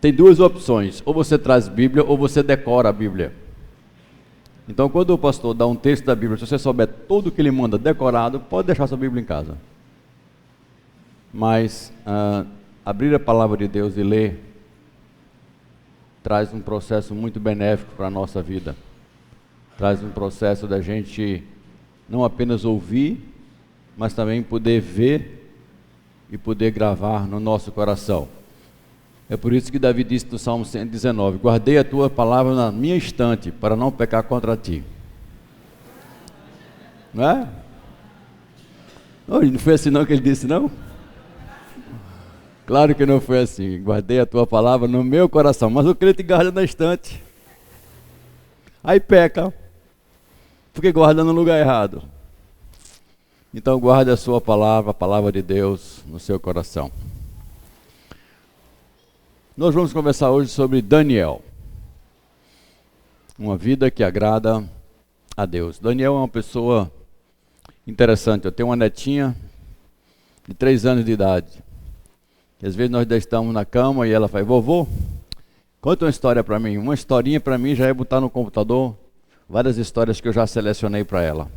tem duas opções: ou você traz Bíblia ou você decora a Bíblia. Então, quando o pastor dá um texto da Bíblia, se você souber tudo que ele manda decorado, pode deixar sua Bíblia em casa. Mas abrir a palavra de Deus e ler traz um processo muito benéfico para a nossa vida. Traz um processo da gente não apenas ouvir, mas também poder ver e poder gravar no nosso coração. É por isso que Davi disse no Salmo 119: guardei a tua palavra na minha estante, para não pecar contra ti. Não é? Não foi assim não que ele disse, não? Claro que não foi assim. Guardei a tua palavra no meu coração, mas o crente guarda na estante. Aí peca, porque guarda no lugar errado. Então guarde a sua palavra, a palavra de Deus, no seu coração. Nós vamos conversar hoje sobre Daniel. Uma vida que agrada a Deus. Daniel é uma pessoa interessante. Eu tenho uma netinha de 3 anos de idade. E às vezes nós estamos na cama e ela fala: vovô, conta uma história para mim. Uma historinha para mim já é botar no computador várias histórias que eu já selecionei para ela.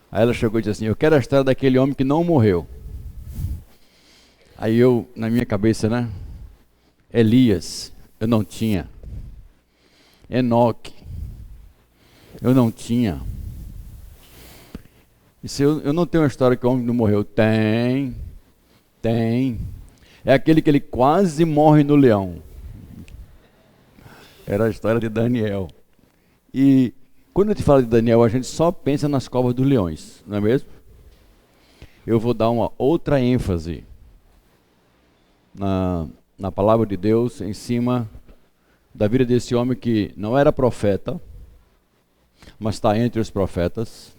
Aí ela chegou e disse assim: eu quero a história daquele homem que não morreu. Aí eu, na minha cabeça, né? Elias, eu não tinha. Enoque, eu não tinha. E se eu não tenho uma história que o homem não morreu? Tem. É aquele que ele quase morre no leão. Era a história de Daniel. E quando eu te falo de Daniel, a gente só pensa nas covas dos leões, não é mesmo? Eu vou dar uma outra ênfase na palavra de Deus em cima da vida desse homem que não era profeta, mas está entre os profetas.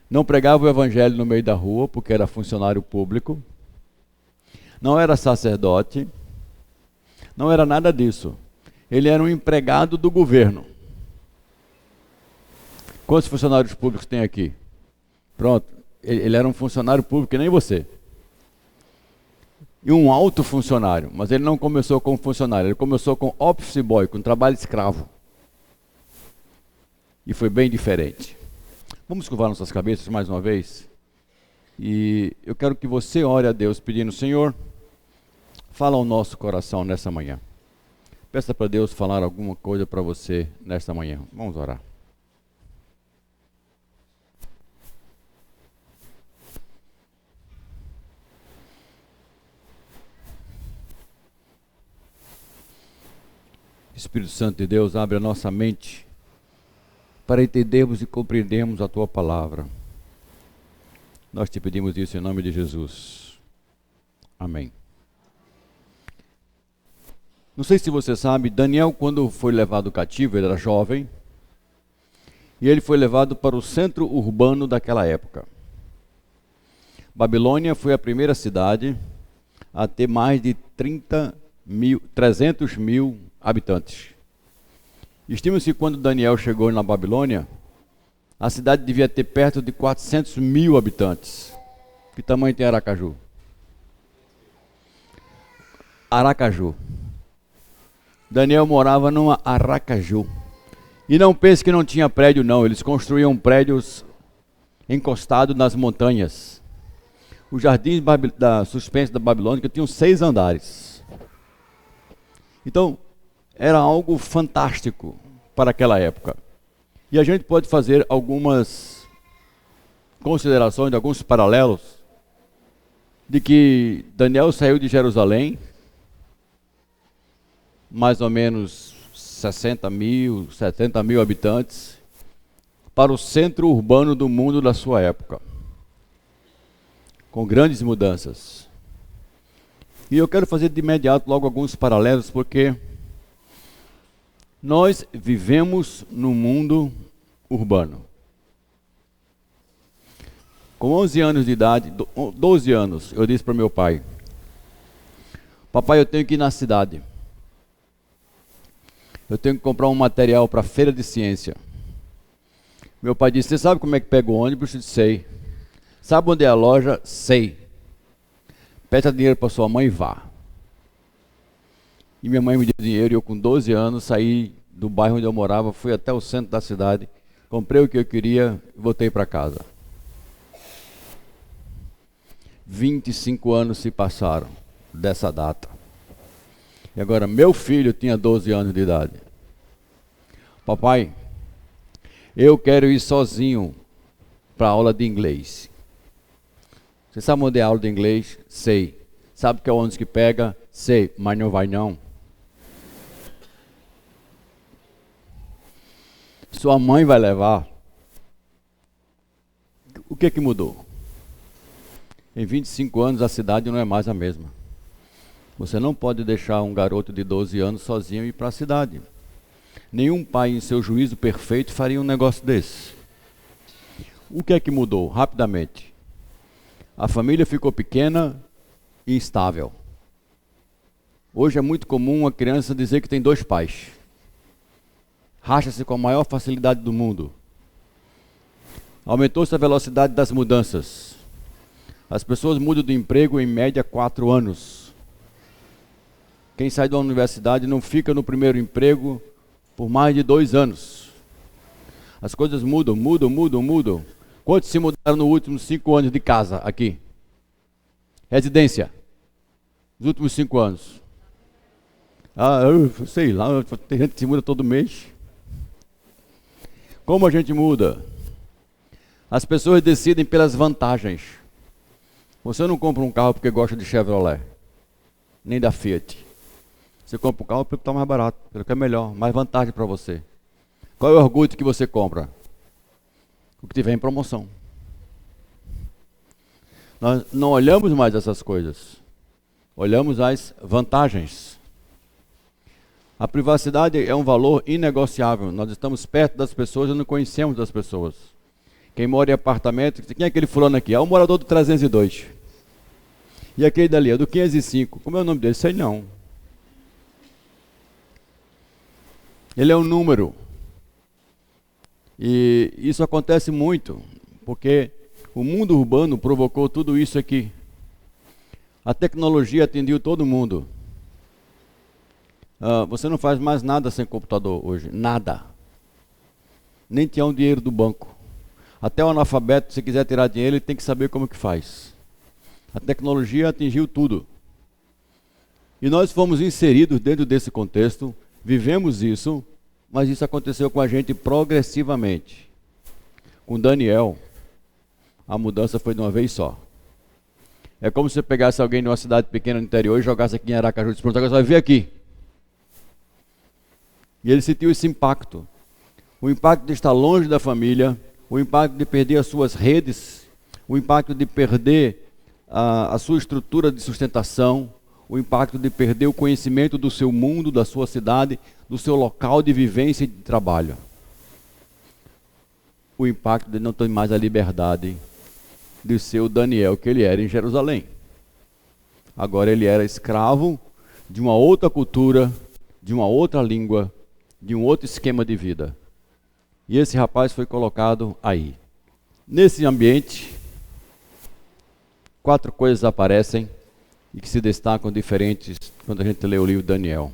Não pregava o evangelho no meio da rua, porque era funcionário público. Não era sacerdote. Não era nada disso. Ele era um empregado do governo. Quantos funcionários públicos tem aqui? Pronto. Ele era um funcionário público que nem você. E um alto funcionário. Mas ele não começou como funcionário. Ele começou com office boy, com trabalho escravo. E foi bem diferente. Vamos curvar nossas cabeças mais uma vez? E eu quero que você ore a Deus pedindo: Senhor, fala ao nosso coração nessa manhã. Peça para Deus falar alguma coisa para você nesta manhã. Vamos orar. Espírito Santo de Deus, abre a nossa mente para entendermos e compreendermos a Tua palavra. Nós te pedimos isso em nome de Jesus. Amém. Não sei se você sabe, Daniel, quando foi levado cativo, ele era jovem, e ele foi levado para o centro urbano daquela época. Babilônia foi a primeira cidade a ter mais de 300 mil habitantes. Estima-se que quando Daniel chegou na Babilônia, a cidade devia ter perto de 400 mil habitantes. Que tamanho tem Aracaju? Aracaju. Daniel morava numa Aracaju. E não pense que não tinha prédio, não. Eles construíam prédios encostados nas montanhas. Os jardins da suspensa da Babilônia tinham 6 andares. Então, era algo fantástico para aquela época. E a gente pode fazer algumas considerações, alguns paralelos, de que Daniel saiu de Jerusalém, mais ou menos 60 mil, 70 mil habitantes, para o centro urbano do mundo da sua época, com grandes mudanças. E eu quero fazer de imediato logo alguns paralelos, porque nós vivemos no mundo urbano. Com 11 anos de idade, 12 anos, eu disse para meu pai: papai, eu tenho que ir na cidade. Eu tenho que comprar um material para a feira de ciência. Meu pai disse: você sabe como é que pega o ônibus? Eu disse: sei. Sabe onde é a loja? Sei. Peça dinheiro para sua mãe e vá. E minha mãe me deu dinheiro e eu com 12 anos saí do bairro onde eu morava, fui até o centro da cidade, comprei o que eu queria e voltei para casa. 25 anos se passaram dessa data. E agora meu filho tinha 12 anos de idade. Papai, eu quero ir sozinho para a aula de inglês. Você sabe onde é a aula de inglês? Sei. Sabe que é onde que pega? Sei, mas não vai não. Sua mãe vai levar. O que mudou? Em 25 anos a cidade não é mais a mesma. Você não pode deixar um garoto de 12 anos sozinho ir para a cidade. Nenhum pai em seu juízo perfeito faria um negócio desse. O que mudou? Rapidamente. A família ficou pequena e instável. Hoje é muito comum uma criança dizer que tem 2 pais. Racha-se com a maior facilidade do mundo. Aumentou-se a velocidade das mudanças. As pessoas mudam de emprego em média 4 anos. Quem sai da universidade não fica no primeiro emprego por mais de 2 anos. As coisas mudam. Quantos se mudaram nos últimos 5 anos de casa aqui? Residência. Nos últimos 5 anos. Eu sei lá, tem gente que se muda todo mês. Como a gente muda? As pessoas decidem pelas vantagens. Você não compra um carro porque gosta de Chevrolet, nem da Fiat. Você compra um carro porque está mais barato, porque é melhor, mais vantagem para você. Qual é o orgulho que você compra? O que tiver em promoção. Nós não olhamos mais essas coisas. Olhamos as vantagens. A privacidade é um valor inegociável. Nós estamos perto das pessoas e não conhecemos das pessoas. Quem mora em apartamento, quem é aquele fulano aqui? É o morador do 302. E aquele dali, é do 505. Como é o nome dele? Sei não. Ele é um número. E isso acontece muito, porque o mundo urbano provocou tudo isso aqui. A tecnologia atingiu todo mundo. Você não faz mais nada sem computador hoje. Nada. Nem tirar um dinheiro do banco. Até o analfabeto, se quiser tirar dinheiro, ele tem que saber como que faz. A tecnologia atingiu tudo. E nós fomos inseridos dentro desse contexto, vivemos isso, mas isso aconteceu com a gente progressivamente. Com Daniel, a mudança foi de uma vez só. É como se você pegasse alguém de uma cidade pequena no interior e jogasse aqui em Aracaju e disse, pronto, agora você vai vir aqui. E ele sentiu esse impacto. O impacto de estar longe da família, o impacto de perder as suas redes, o impacto de perder a sua estrutura de sustentação, o impacto de perder o conhecimento do seu mundo, da sua cidade, do seu local de vivência e de trabalho. O impacto de não ter mais a liberdade de ser o Daniel que ele era em Jerusalém. Agora ele era escravo de uma outra cultura, de uma outra língua, de um outro esquema de vida. E esse rapaz foi colocado aí. Nesse ambiente, 4 coisas aparecem e que se destacam diferentes quando a gente lê o livro de Daniel.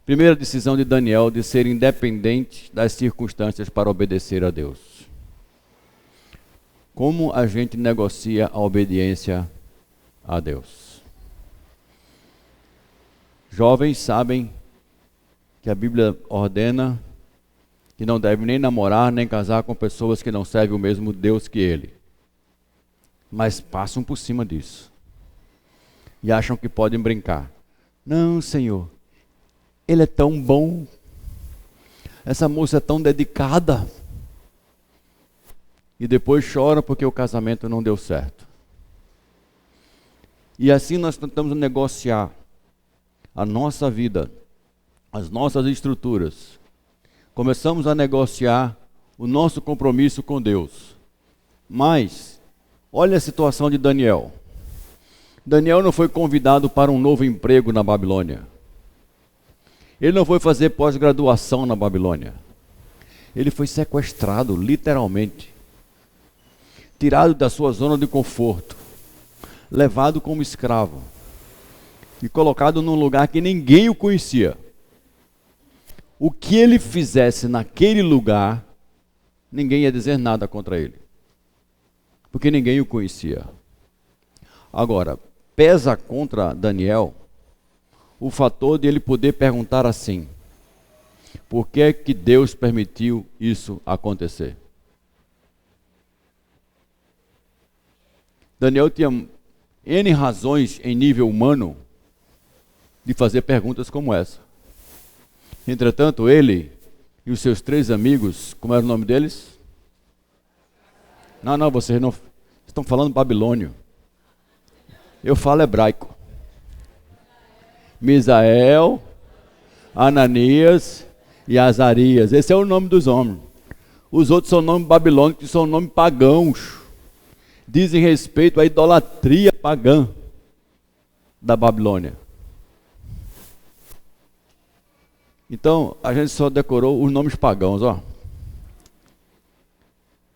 Primeira decisão de Daniel de ser independente das circunstâncias para obedecer a Deus. Como a gente negocia a obediência a Deus? Jovens sabem que a Bíblia ordena que não deve nem namorar, nem casar com pessoas que não servem o mesmo Deus que ele. Mas passam por cima disso. E acham que podem brincar. Não, Senhor, ele é tão bom. Essa moça é tão dedicada. E depois choram porque o casamento não deu certo. E assim nós tentamos negociar a nossa vida, as nossas estruturas. Começamos a negociar o nosso compromisso com Deus. Mas, olha a situação de Daniel. Daniel não foi convidado para um novo emprego na Babilônia. Ele não foi fazer pós-graduação na Babilônia. Ele foi sequestrado, literalmente. Tirado da sua zona de conforto. Levado como escravo. e colocado num lugar que ninguém o conhecia. O que ele fizesse naquele lugar, ninguém ia dizer nada contra ele, porque ninguém o conhecia. Agora, pesa contra Daniel o fator de ele poder perguntar assim: por que é que Deus permitiu isso acontecer? Daniel tinha N razões em nível humano de fazer perguntas como essa. Entretanto, ele e os seus 3 amigos, como era o nome deles? Não, vocês não estão falando babilônio. Eu falo hebraico. Misael, Ananias e Azarias. Esse é o nome dos homens. Os outros são nomes babilônicos, que são nomes pagãos. Dizem respeito à idolatria pagã da Babilônia. Então, a gente só decorou os nomes pagãos, ó.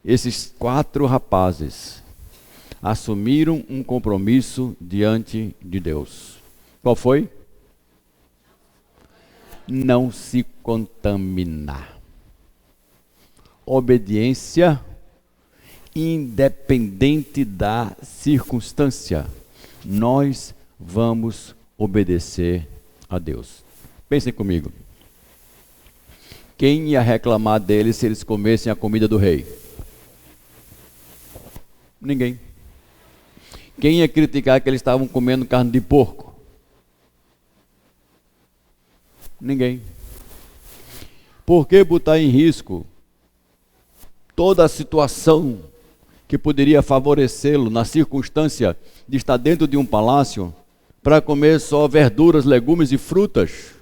Esses 4 rapazes assumiram um compromisso diante de Deus. Qual foi? Não se contaminar. Obediência independente da circunstância. Nós vamos obedecer a Deus. Pensem comigo. Quem ia reclamar deles se eles comessem a comida do rei? Ninguém. Quem ia criticar que eles estavam comendo carne de porco? Ninguém. Por que botar em risco toda a situação que poderia favorecê-lo na circunstância de estar dentro de um palácio para comer só verduras, legumes e frutas?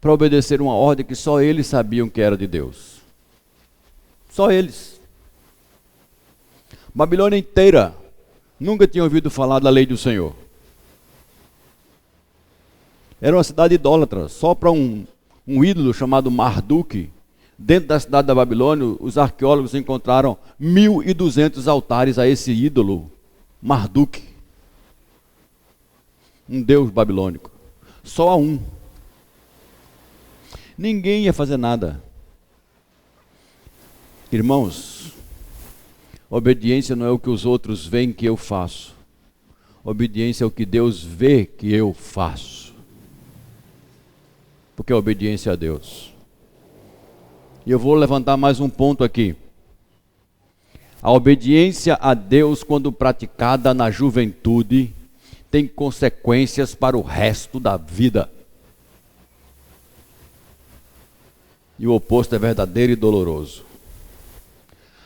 Para obedecer uma ordem que só eles sabiam que era de Deus. Só eles. Babilônia inteira nunca tinha ouvido falar da lei do Senhor. Era uma cidade idólatra, só para um ídolo chamado Marduk. Dentro da cidade da Babilônia, os arqueólogos encontraram 1.200 altares a esse ídolo, Marduk. Um deus babilônico. Só a um. Ninguém ia fazer nada. Irmãos, obediência não é o que os outros veem que eu faço. Obediência é o que Deus vê que eu faço. Porque a obediência a Deus. E eu vou levantar mais um ponto aqui. A obediência a Deus, quando praticada na juventude, tem consequências para o resto da vida. E o oposto é verdadeiro e doloroso.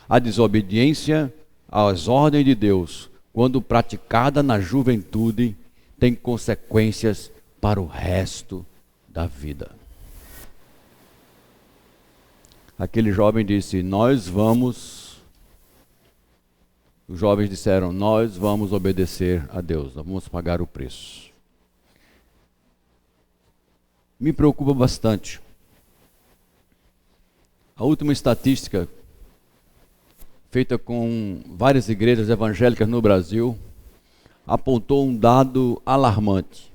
A desobediência às ordens de Deus, quando praticada na juventude, tem consequências para o resto da vida. Aquele jovem disse: os jovens disseram: nós vamos obedecer a Deus, nós vamos pagar o preço. Me preocupa bastante. A última estatística, feita com várias igrejas evangélicas no Brasil, apontou um dado alarmante.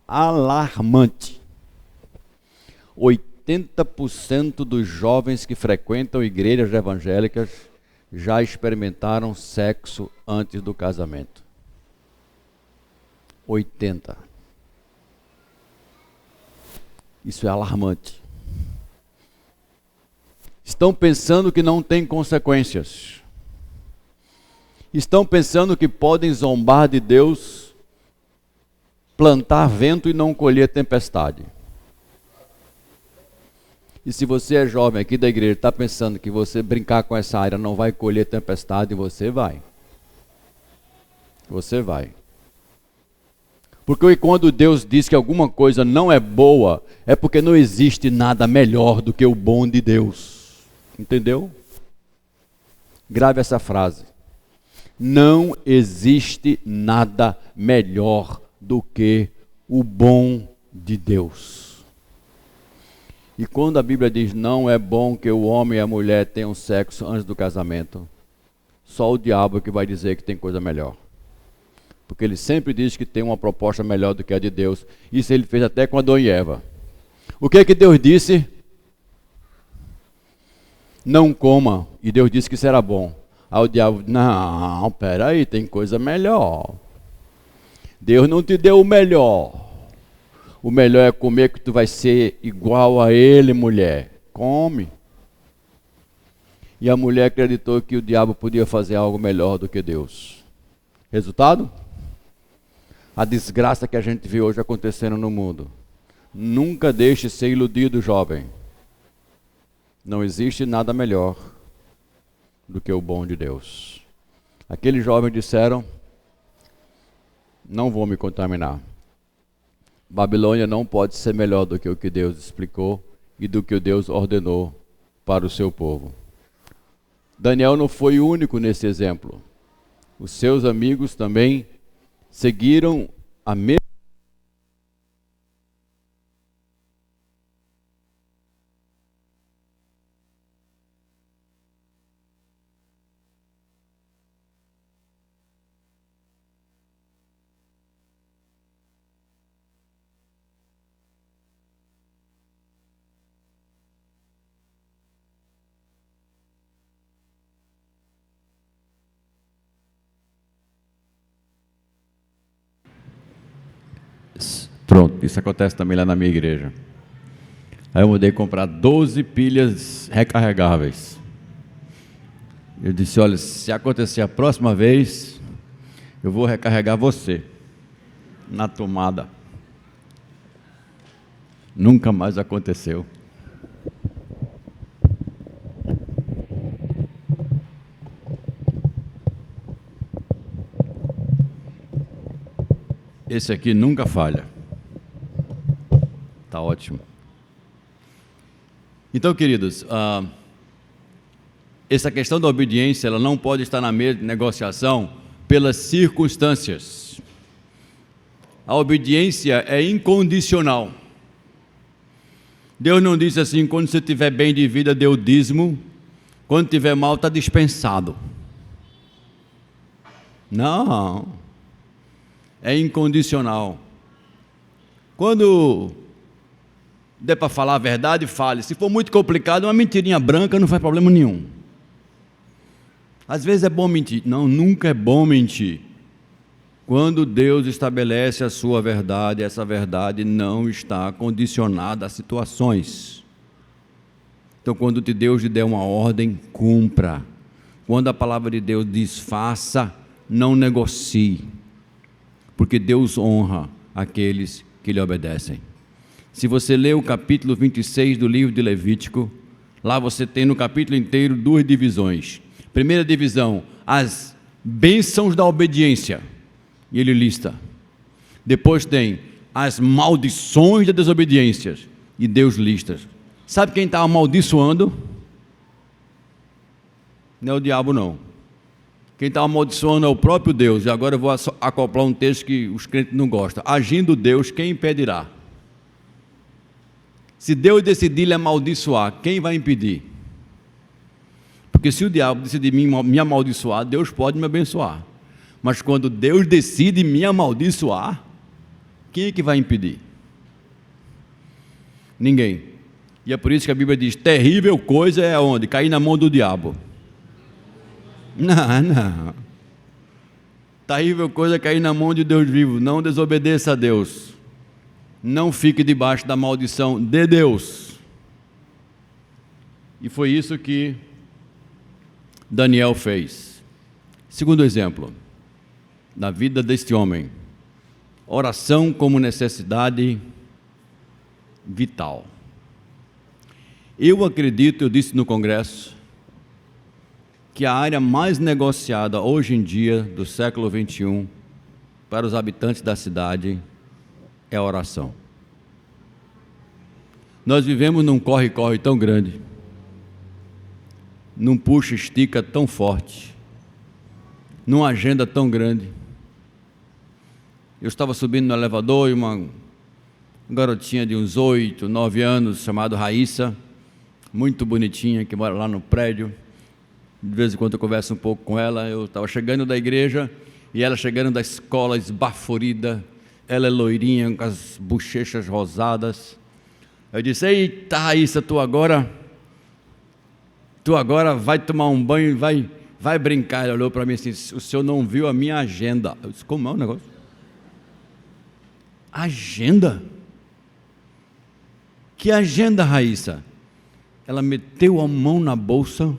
Alarmante. 80% dos jovens que frequentam igrejas evangélicas já experimentaram sexo antes do casamento. 80%. Isso é alarmante. Estão pensando que não tem consequências. Estão pensando que podem zombar de Deus, plantar vento e não colher tempestade. E se você é jovem aqui da igreja, está pensando que você brincar com essa área não vai colher tempestade, você vai. Você vai. Porque quando Deus diz que alguma coisa não é boa, é porque não existe nada melhor do que o bom de Deus. Entendeu? Grave essa frase. Não existe nada melhor do que o bom de Deus. E quando a Bíblia diz não é bom que o homem e a mulher tenham sexo antes do casamento, só o diabo é que vai dizer que tem coisa melhor. porque ele sempre diz que tem uma proposta melhor do que a de Deus. Isso ele fez até com Adão e Eva. O que é que Deus disse? Não coma. E Deus disse que isso era bom. Aí o diabo, não, peraí, tem coisa melhor. Deus não te deu o melhor. O melhor é comer, que tu vai ser igual a ele, mulher. Come. E a mulher acreditou que o diabo podia fazer algo melhor do que Deus. Resultado? A desgraça que a gente vê hoje acontecendo no mundo. Nunca deixe ser iludido, jovem. Não existe nada melhor do que o bom de Deus. Aqueles jovens disseram: não vou me contaminar. Babilônia não pode ser melhor do que o que Deus explicou e do que Deus ordenou para o seu povo. Daniel não foi o único nesse exemplo. Os seus amigos também seguiram a mesma. Pronto, isso acontece também lá na minha igreja. Aí eu mudei comprar 12 pilhas recarregáveis. Eu disse: olha, se acontecer a próxima vez, eu vou recarregar você na tomada. Nunca mais aconteceu. Esse aqui nunca falha. Está ótimo. Então, queridos, essa questão da obediência, ela não pode estar na mesa de negociação pelas circunstâncias. A obediência é incondicional. Deus não disse assim: quando você estiver bem de vida, dê o dízimo, quando estiver mal, está dispensado. Não. É incondicional. Quando der para falar a verdade, fale. Se for muito complicado, uma mentirinha branca não faz problema nenhum. Às vezes é bom mentir. Não, nunca é bom mentir. Quando Deus estabelece a sua verdade, essa verdade não está condicionada a situações. Então, quando Deus lhe der uma ordem, cumpra. Quando a palavra de Deus diz faça, não negocie. Porque Deus honra aqueles que lhe obedecem. Se você ler o capítulo 26 do livro de Levítico, lá você tem no capítulo inteiro duas divisões. Primeira divisão, as bênçãos da obediência, e ele lista. Depois tem as maldições da desobediência, e Deus lista. Sabe quem está amaldiçoando? Não é o diabo, não. Quem está amaldiçoando é o próprio Deus. E agora eu vou acoplar um texto que os crentes não gostam. Agindo Deus, quem impedirá? Se Deus decidir lhe amaldiçoar, quem vai impedir? Porque se o diabo decidir me amaldiçoar, Deus pode me abençoar. Mas quando Deus decide me amaldiçoar, quem é que vai impedir? Ninguém. E é por isso que a Bíblia diz: terrível coisa é onde? Cair na mão do diabo. Não. Terrível coisa é cair na mão de Deus vivo. Não desobedeça a Deus. Não fique debaixo da maldição de Deus. E foi isso que Daniel fez. Segundo exemplo, na vida deste homem, oração como necessidade vital. Eu acredito, eu disse no congresso, que a área mais negociada hoje em dia, do século 21, para os habitantes da cidade, é a oração. Nós vivemos num corre-corre tão grande, num puxa-estica tão forte, numa agenda tão grande. Eu estava subindo no elevador e uma garotinha de uns 8, 9 anos, chamada Raíssa, muito bonitinha, que mora lá no prédio. De vez em quando eu converso um pouco com ela. Eu estava chegando da igreja E ela chegando da escola esbaforida, ela é loirinha, com as bochechas rosadas. Eu disse: eita, Raíssa, tu agora vai tomar um banho e vai brincar. Ela olhou para mim assim: o senhor não viu a minha agenda? Eu disse: como é o negócio? Agenda? Que agenda, Raíssa? Ela meteu a mão na bolsa,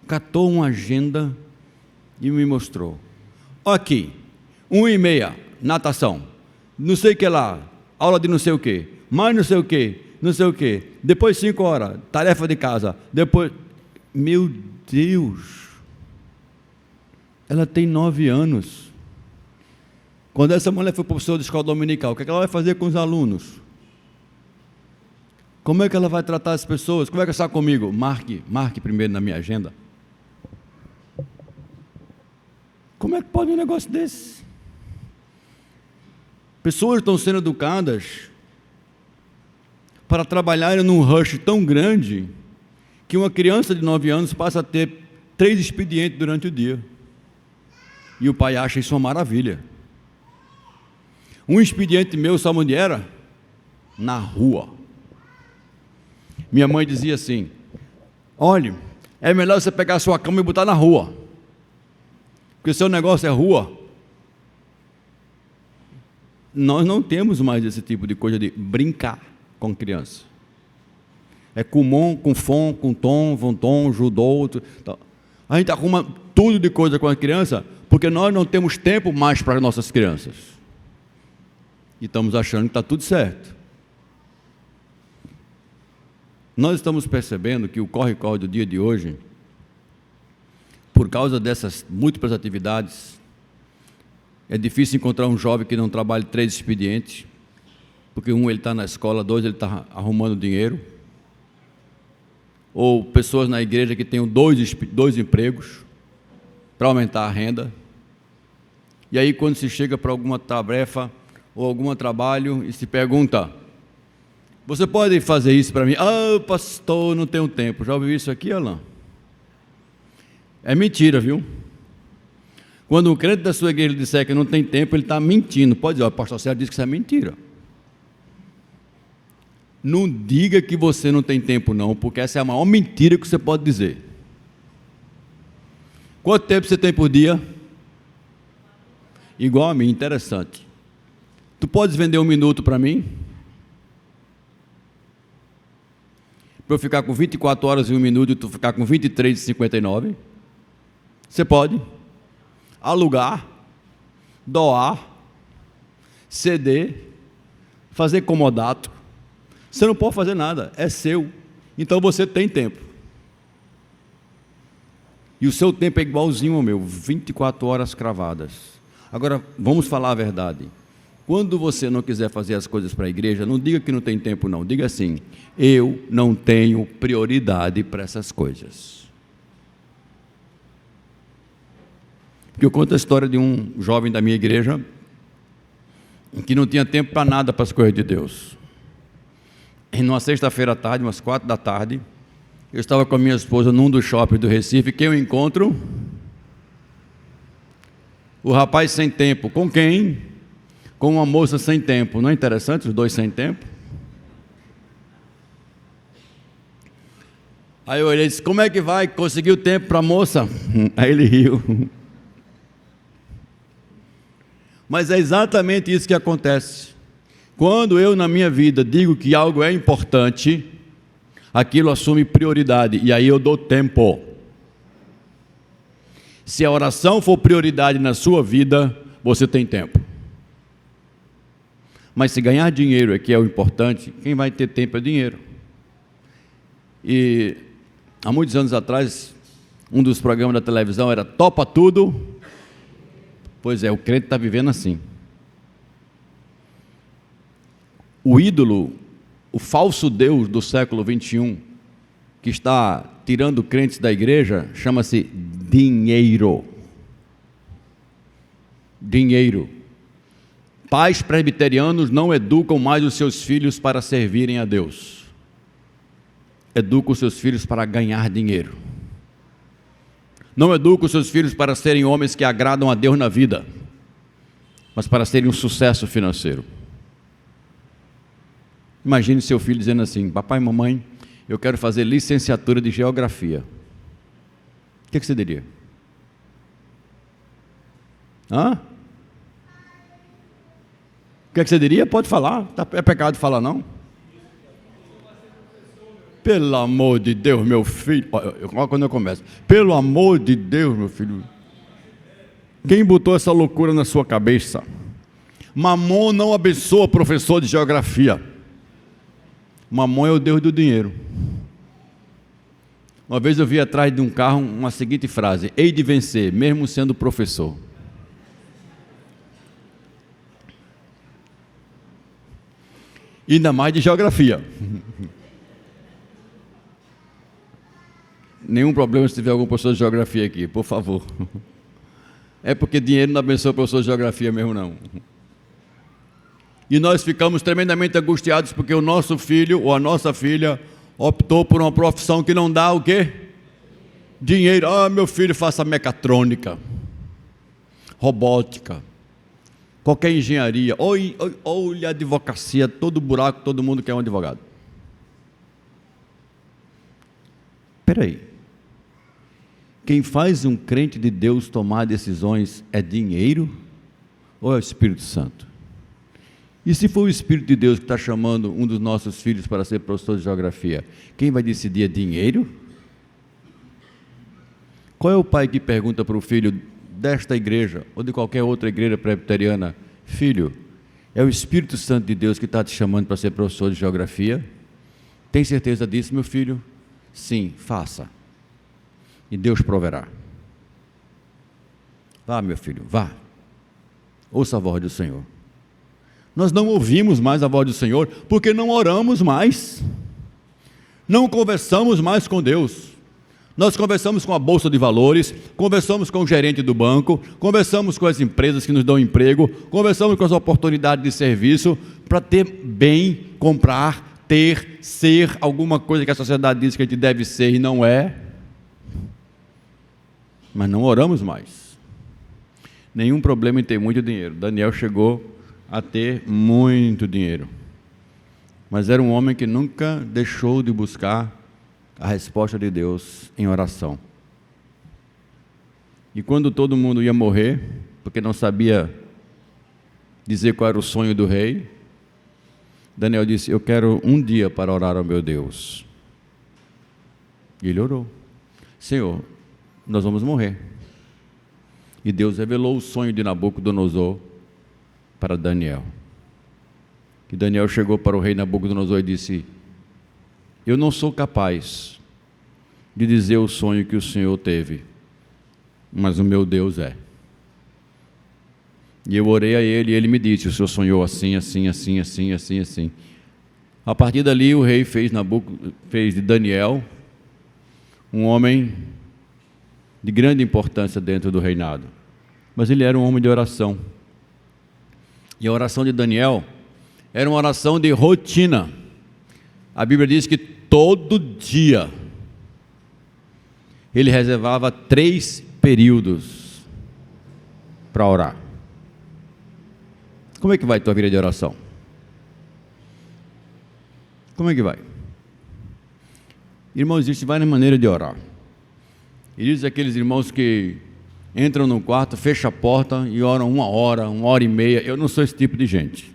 catou uma agenda e me mostrou. Aqui, 1h30, natação, não sei o que lá, aula de não sei o que, mais não sei o que, depois 5 horas, tarefa de casa, depois... Meu Deus! Ela tem 9 anos. Quando essa mulher foi professora de escola dominical, o que ela vai fazer com os alunos? Como é que ela vai tratar as pessoas? Como é que está comigo? Marque primeiro na minha agenda. Como é que pode um negócio desse? Pessoas estão sendo educadas para trabalharem num rush tão grande que uma criança de 9 anos passa a ter 3 expedientes durante o dia. E o pai acha isso uma maravilha. Um expediente meu, sabe onde era? Na rua. Minha mãe dizia assim: olhe, é melhor você pegar a sua cama e botar na rua, porque o seu negócio é rua. Nós não temos mais esse tipo de coisa de brincar com criança. É com fom, com tom, vontom, judô. A gente arruma tudo de coisa com a criança, porque nós não temos tempo mais para as nossas crianças. E estamos achando que está tudo certo. Nós estamos percebendo que o corre-corre do dia de hoje, por causa dessas múltiplas atividades, é difícil encontrar um jovem que não trabalhe 3 expedientes, porque ele está na escola, 2 ele está arrumando dinheiro, ou pessoas na igreja que tenham 2 empregos para aumentar a renda. E aí, quando se chega para alguma tarefa ou algum trabalho e se pergunta: você pode fazer isso para mim? Ah, pastor, não tenho tempo. Já ouviu isso aqui, Alain? É mentira, viu? Quando um crente da sua igreja disser que não tem tempo, ele está mentindo. Pode dizer: o pastor Sérgio disse que isso é mentira. Não diga que você não tem tempo não, porque essa é a maior mentira que você pode dizer. Quanto tempo você tem por dia? Igual a mim, interessante. Tu podes vender 1 minuto para mim? Para eu ficar com 24 horas e 1 minuto e tu ficar com 23 e 59? Você pode alugar, doar, ceder, fazer comodato. Você não pode fazer nada, é seu. Então você tem tempo. E o seu tempo é igualzinho ao meu, 24 horas cravadas. Agora, vamos falar a verdade. Quando você não quiser fazer as coisas para a igreja, não diga que não tem tempo não, diga assim: eu não tenho prioridade para essas coisas. Porque eu conto a história de um jovem da minha igreja que não tinha tempo para nada para as coisas de Deus. E numa sexta-feira à tarde, umas 4 da tarde, eu estava com a minha esposa num dos shoppings do Recife. Quem eu encontro? O rapaz sem tempo. Com quem? Com uma moça sem tempo. Não é interessante os dois sem tempo? Aí eu olhei e disse: como é que vai? Conseguiu tempo para a moça? Aí ele riu. Mas é exatamente isso que acontece. Quando eu na minha vida digo que algo é importante, aquilo assume prioridade, e aí eu dou tempo. Se a oração for prioridade na sua vida, você tem tempo. Mas se ganhar dinheiro é que é o importante, quem vai ter tempo é dinheiro. E há muitos anos atrás, um dos programas da televisão era Topa Tudo. Pois é, o crente está vivendo assim. O ídolo, o falso Deus do século 21, que está tirando crentes da igreja, chama-se dinheiro. Dinheiro. Pais presbiterianos não educam mais os seus filhos para servirem a Deus. Educam os seus filhos para ganhar dinheiro. Não educa os seus filhos para serem homens que agradam a Deus na vida, mas para serem um sucesso financeiro. Imagine seu filho dizendo assim: papai e mamãe, eu quero fazer licenciatura de geografia. O que você diria? Hã? O que você diria? Pode falar. É pecado falar, não? Pelo amor de Deus, meu filho. Olha quando eu começo. Pelo amor de Deus, meu filho. Quem botou essa loucura na sua cabeça? Mamon não abençoa professor de geografia. Mamon é o Deus do dinheiro. Uma vez eu vi atrás de um carro uma seguinte frase: hei de vencer, mesmo sendo professor. Ainda mais de geografia. Nenhum problema se tiver algum professor de geografia aqui, por favor. É porque dinheiro não abençoa o professor de geografia mesmo, não. E nós ficamos tremendamente angustiados porque o nosso filho ou a nossa filha optou por uma profissão que não dá o quê? Dinheiro. Ah, meu filho faça mecatrônica, robótica, qualquer engenharia, olha a advocacia, todo buraco, todo mundo quer um advogado. Espera aí. Quem faz um crente de Deus tomar decisões é dinheiro ou é o Espírito Santo? E se for o Espírito de Deus que está chamando um dos nossos filhos para ser professor de geografia, quem vai decidir é dinheiro? Qual é o pai que pergunta para o filho desta igreja ou de qualquer outra igreja presbiteriana: filho, é o Espírito Santo de Deus que está te chamando para ser professor de geografia? Tem certeza disso, meu filho? Sim, faça. E Deus proverá. Vá, meu filho, vá. Ouça a voz do Senhor. Nós não ouvimos mais a voz do Senhor porque não oramos mais. Não conversamos mais com Deus. Nós conversamos com a Bolsa de Valores, conversamos com o gerente do banco, conversamos com as empresas que nos dão emprego, conversamos com as oportunidades de serviço para ter bem, comprar, ter, ser alguma coisa que a sociedade diz que a gente deve ser e não é. Mas não oramos mais. Nenhum problema em ter muito dinheiro. Daniel chegou a ter muito dinheiro, mas era um homem que nunca deixou de buscar a resposta de Deus em oração. E quando todo mundo ia morrer, porque não sabia dizer qual era o sonho do rei, Daniel disse: eu quero um dia para orar ao meu Deus. E ele orou: Senhor, nós vamos morrer. E Deus revelou o sonho de Nabucodonosor para Daniel. E Daniel chegou para o rei Nabucodonosor e disse: eu não sou capaz de dizer o sonho que o Senhor teve, mas o meu Deus é. E eu orei a ele e ele me disse: o Senhor sonhou assim, assim, assim, assim, assim, assim. A partir dali o rei fez de Daniel um homem de grande importância dentro do reinado. Mas ele era um homem de oração. E a oração de Daniel era uma oração de rotina. A Bíblia diz que todo dia ele reservava 3 períodos para orar. Como é que vai a tua vida de oração? Como é que vai? Irmãos, existem várias maneiras de orar. Existem aqueles irmãos que entram no quarto, fecham a porta e oram 1 hora, 1h30. Eu não sou esse tipo de gente.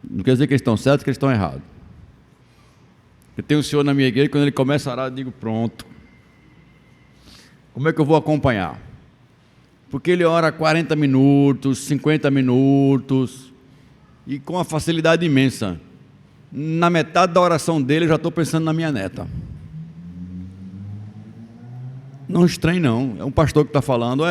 Não quer dizer que eles estão certos, que eles estão errados. Eu tenho um senhor na minha igreja, quando ele começa a orar, eu digo: pronto. Como é que eu vou acompanhar? Porque ele ora 40 minutos, 50 minutos, e com uma facilidade imensa. Na metade da oração dele, eu já estou pensando na minha neta. Não estranhe não, é um pastor que está falando,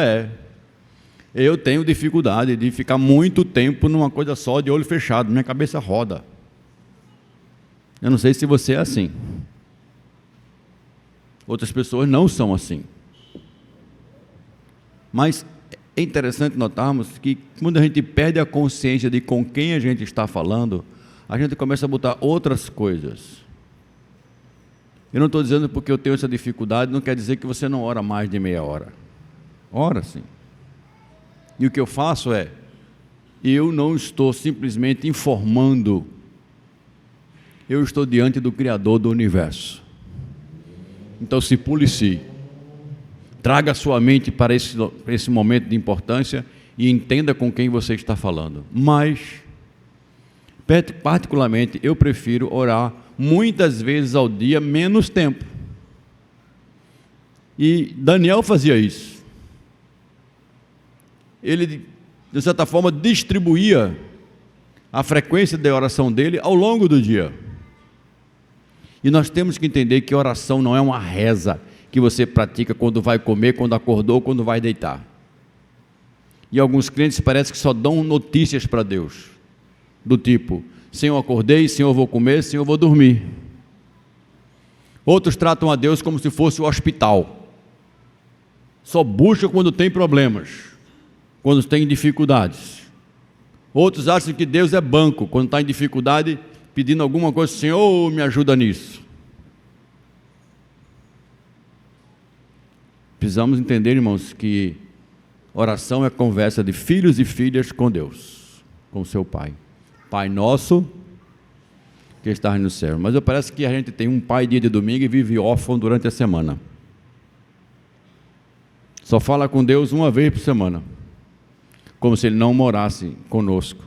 eu tenho dificuldade de ficar muito tempo numa coisa só, de olho fechado, minha cabeça roda. Eu não sei se você é assim. Outras pessoas não são assim. Mas é interessante notarmos que quando a gente perde a consciência de com quem a gente está falando, a gente começa a botar outras coisas Eu não estou dizendo porque eu tenho essa dificuldade, não quer dizer que você não ora mais de meia hora. Ora sim. E o que eu faço é, eu não estou simplesmente informando, eu estou diante do Criador do Universo. Então se policie, traga a sua mente para esse momento de importância e entenda com quem você está falando. Mas, particularmente, eu prefiro orar muitas vezes ao dia, menos tempo. E Daniel fazia isso. Ele, de certa forma, distribuía a frequência da oração dele ao longo do dia. E nós temos que entender que oração não é uma reza que você pratica quando vai comer, quando acordou, quando vai deitar. E alguns crentes parece que só dão notícias para Deus, do tipo, Senhor, acordei, Senhor, vou comer, Senhor, vou dormir. Outros tratam a Deus como se fosse o hospital. Só busca quando tem problemas, quando tem dificuldades. Outros acham que Deus é banco, quando está em dificuldade, pedindo alguma coisa, Senhor, me ajuda nisso. Precisamos entender, irmãos, que oração é conversa de filhos e filhas com Deus, com seu Pai. Pai nosso, que estás no céu. Mas parece que a gente tem um pai dia de domingo e vive órfão durante a semana. Só fala com Deus uma vez por semana. Como se Ele não morasse conosco.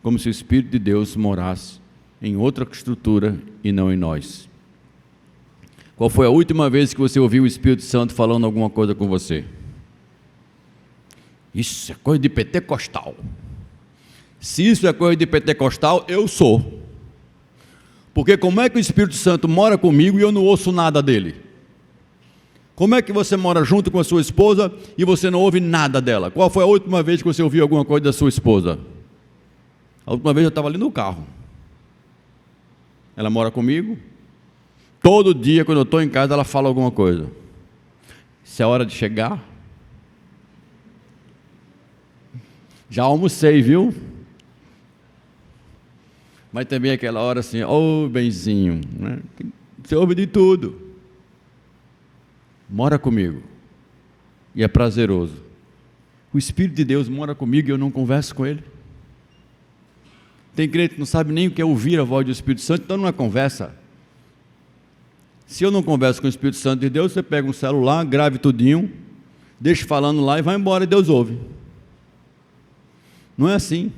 Como se o Espírito de Deus morasse em outra estrutura e não em nós. Qual foi a última vez que você ouviu o Espírito Santo falando alguma coisa com você? Isso é coisa de pentecostal. Se isso é coisa de pentecostal, eu sou. Porque como é que o Espírito Santo mora comigo e eu não ouço nada dele? Como é que você mora junto com a sua esposa e você não ouve nada dela? Qual foi a última vez que você ouviu alguma coisa da sua esposa? A última vez eu estava ali no carro. Ela mora comigo. Todo dia, quando eu estou em casa, ela fala alguma coisa. Se é hora de chegar. Já almocei, viu? Mas também aquela hora assim, ô benzinho, né? Você ouve de tudo. Mora comigo. E é prazeroso. O Espírito de Deus mora comigo e eu não converso com Ele. Tem crente que não sabe nem o que é ouvir a voz do Espírito Santo, então não é conversa. Se eu não converso com o Espírito Santo de Deus, você pega um celular, grave tudinho, deixa falando lá e vai embora e Deus ouve. Não é assim.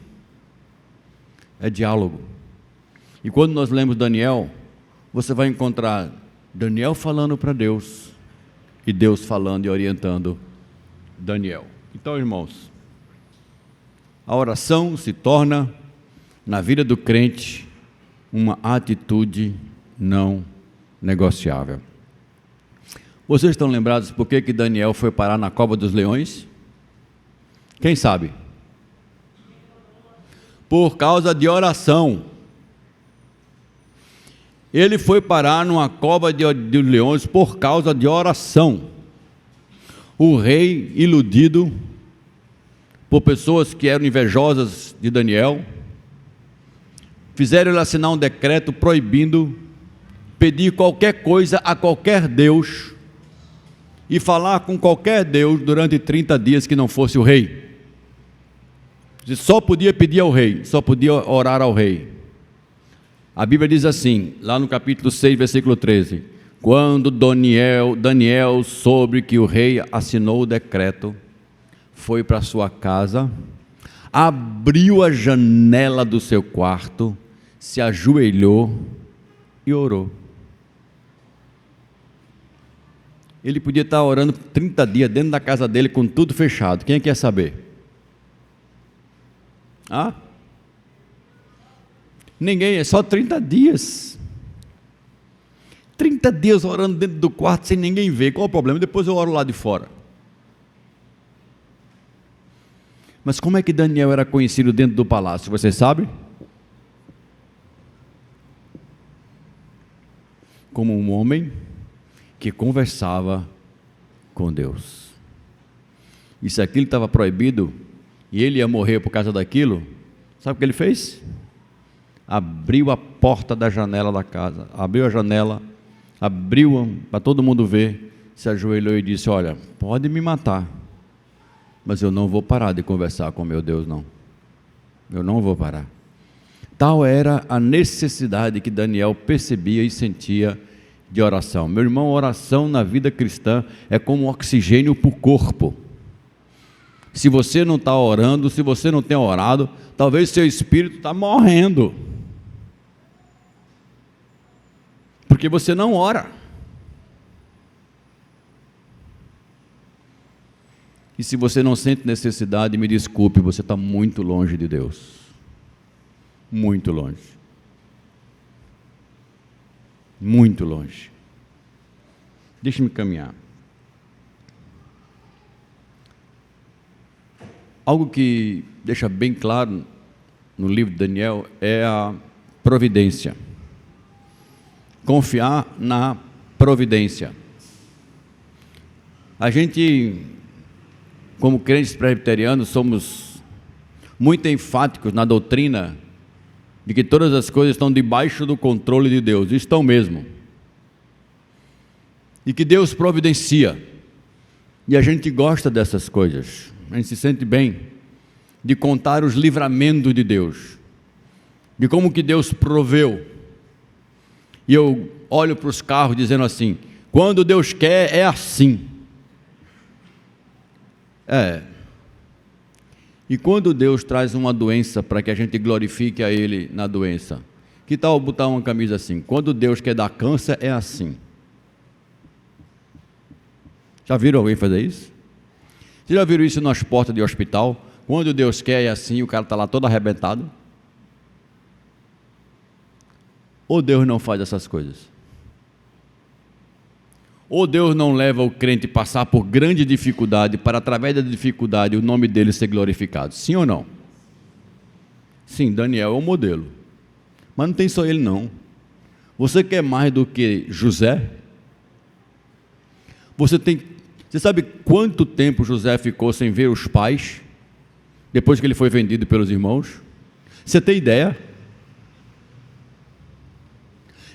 É diálogo. E quando nós lemos Daniel, você vai encontrar Daniel falando para Deus e Deus falando e orientando Daniel. Então, irmãos, a oração se torna, na vida do crente, uma atitude não negociável. Vocês estão lembrados por que Daniel foi parar na cova dos leões? Quem sabe? Por causa de oração. Ele foi parar numa cova de leões por causa de oração. O rei, iludido por pessoas que eram invejosas de Daniel, fizeram ele assinar um decreto proibindo pedir qualquer coisa a qualquer Deus e falar com qualquer Deus durante 30 dias que não fosse o rei. Só podia pedir ao rei, só podia orar ao rei. A Bíblia diz assim, lá no capítulo 6, versículo 13: quando Daniel soube que o rei assinou o decreto, foi para sua casa, abriu a janela do seu quarto, se ajoelhou e orou. Ele podia estar orando 30 dias dentro da casa dele com tudo fechado. Quem quer saber? Ninguém, é só 30 dias. 30 dias orando dentro do quarto sem ninguém ver. Qual o problema? Depois eu oro lá de fora. Mas como é que Daniel era conhecido dentro do palácio? Você sabe? Como um homem que conversava com Deus. E se aquilo estava proibido e ele ia morrer por causa daquilo, sabe o que ele fez? Abriu a porta da janela da casa, abriu a janela abriu para todo mundo ver, se ajoelhou e disse: olha, pode me matar, mas eu não vou parar de conversar com meu Deus, não. Eu não vou parar. Tal era a necessidade que Daniel percebia e sentia de oração. Meu irmão, oração na vida cristã é como oxigênio para o corpo. Se você não está orando, se você não tem orado, talvez seu espírito está morrendo, porque você não ora. E se você não sente necessidade, me desculpe, você está muito longe de Deus. Muito longe. Muito longe. Deixe-me caminhar. Algo que deixa bem claro no livro de Daniel é a providência. Confiar na providência. A gente, como crentes presbiterianos, somos muito enfáticos na doutrina de que todas as coisas estão debaixo do controle de Deus. Estão mesmo. E que Deus providencia. E a gente gosta dessas coisas. A gente se sente bem de contar os livramentos de Deus, de como que Deus proveu. E eu olho para os carros dizendo assim: quando Deus quer, é assim. E quando Deus traz uma doença para que a gente glorifique a Ele na doença, que tal botar uma camisa assim: quando Deus quer dar câncer, é assim. Já viram alguém fazer isso? Vocês já viram isso nas portas de hospital? Quando Deus quer é assim, o cara está lá todo arrebentado. Ou Deus não faz essas coisas? Ou Deus não leva o crente a passar por grande dificuldade, para através da dificuldade o nome dele ser glorificado? Sim ou não? Sim, Daniel é o modelo. Mas não tem só ele não. Você quer mais do que José? Você sabe quanto tempo José ficou sem ver os pais, depois que ele foi vendido pelos irmãos? Você tem ideia?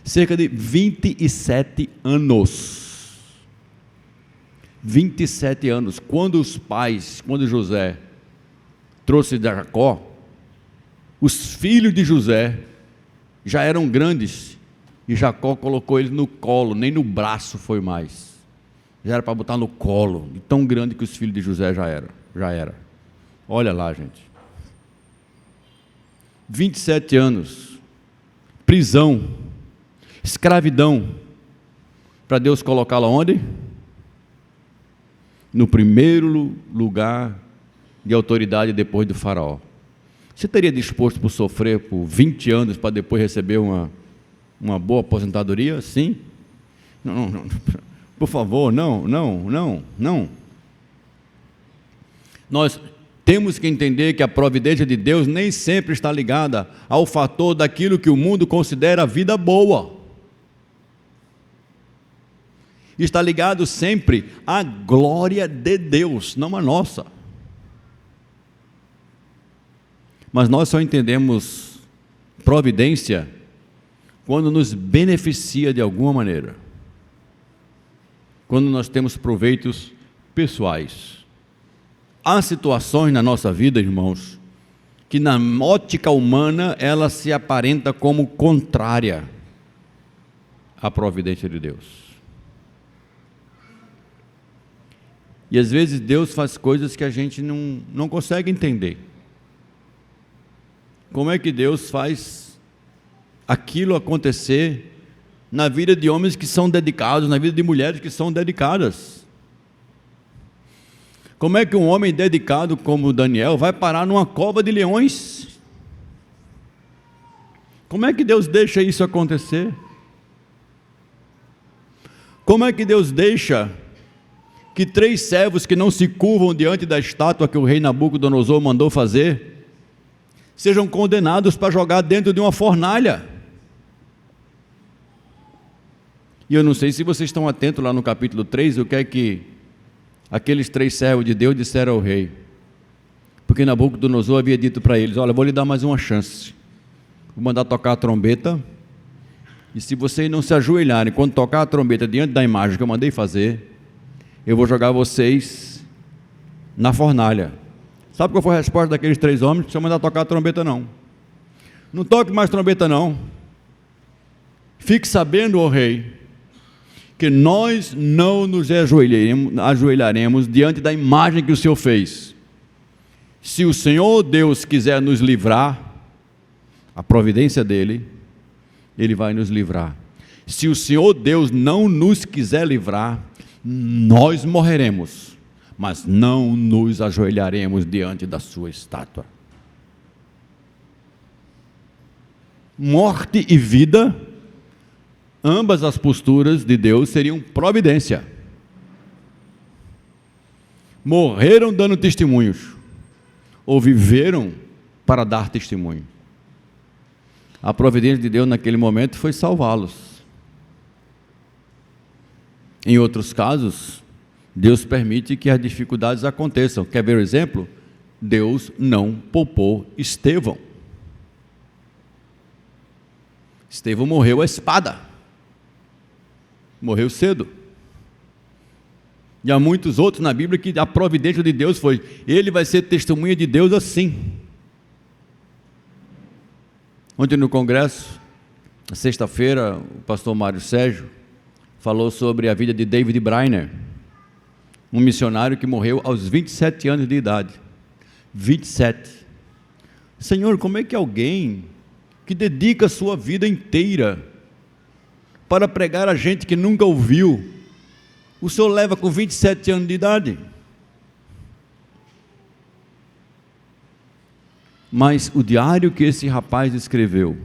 Cerca de 27 anos. 27 anos. Quando José trouxe Jacó, os filhos de José já eram grandes, e Jacó colocou eles no colo, nem no braço foi mais. Já era para botar no colo, de tão grande que os filhos de José já era. Olha lá, gente. 27 anos, prisão, escravidão, para Deus colocá-lo onde? No primeiro lugar de autoridade depois do faraó. Você teria disposto por sofrer por 20 anos para depois receber uma boa aposentadoria? Sim? Não. Por favor, não. Nós temos que entender que a providência de Deus nem sempre está ligada ao fator daquilo que o mundo considera vida boa. Está ligado sempre à glória de Deus, não à nossa. Mas nós só entendemos providência quando nos beneficia de alguma maneira. Quando nós temos proveitos pessoais. Há situações na nossa vida, irmãos, que na ótica humana ela se aparenta como contrária à providência de Deus. E às vezes Deus faz coisas que a gente não consegue entender. Como é que Deus faz aquilo acontecer na vida de homens que são dedicados, na vida de mulheres que são dedicadas? Como é que um homem dedicado como Daniel vai parar numa cova de leões? Como é que Deus deixa isso acontecer? Como é que Deus deixa que 3 servos que não se curvam diante da estátua que o rei Nabucodonosor mandou fazer, sejam condenados para jogar dentro de uma fornalha? E eu não sei se vocês estão atentos lá no capítulo 3, o que é que aqueles 3 servos de Deus disseram ao rei. Porque Nabucodonosor havia dito para eles: olha, vou lhe dar mais uma chance. Vou mandar tocar a trombeta, E se vocês não se ajoelharem quando tocar a trombeta diante da imagem que eu mandei fazer, eu vou jogar vocês na fornalha. Sabe qual foi a resposta daqueles 3 homens? Não precisa mandar tocar a trombeta não. Não toque mais trombeta não. Fique sabendo, ó rei, que nós não nos ajoelharemos diante da imagem que o Senhor fez. Se o Senhor Deus quiser nos livrar, a providência dele, ele vai nos livrar. Se o Senhor Deus não nos quiser livrar, nós morreremos, mas não nos ajoelharemos diante da sua estátua. Morte e vida, ambas as posturas de Deus seriam providência. Morreram dando testemunhos, ou viveram para dar testemunho. A providência de Deus naquele momento foi salvá-los. Em outros casos, Deus permite que as dificuldades aconteçam. Quer ver o exemplo? Deus não poupou Estevão. Estevão morreu à espada. Morreu cedo. E há muitos outros na Bíblia que a providência de Deus foi, ele vai ser testemunha de Deus assim. Ontem no congresso, na sexta-feira, o pastor Mário Sérgio falou sobre a vida de David Brainerd, um missionário que morreu aos 27 anos de idade. 27. Senhor, como é que alguém que dedica a sua vida inteira para pregar a gente que nunca ouviu, o Senhor leva com 27 anos de idade? Mas o diário que esse rapaz escreveu,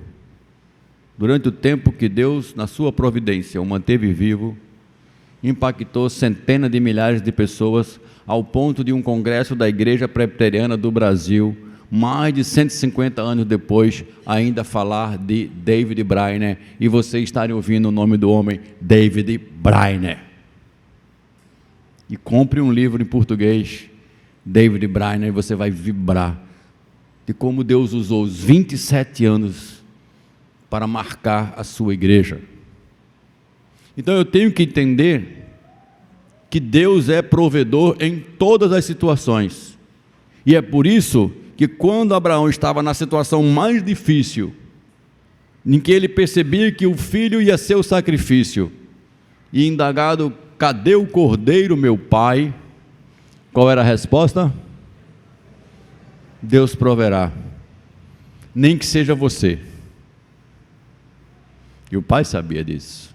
durante o tempo que Deus, na sua providência, o manteve vivo, impactou centenas de milhares de pessoas, ao ponto de um congresso da Igreja Presbiteriana do Brasil, mais de 150 anos depois, ainda falar de David Brainerd, e vocês estarem ouvindo o nome do homem, David Brainerd. E compre um livro em português, David Brainerd, e você vai vibrar de como Deus usou os 27 anos para marcar a sua igreja. Então eu tenho que entender que Deus é provedor em todas as situações. E é por isso que quando Abraão estava na situação mais difícil, em que ele percebia que o filho ia ser o sacrifício, e indagado, cadê o cordeiro, meu pai? Qual era a resposta? Deus proverá, nem que seja você. E o pai sabia disso.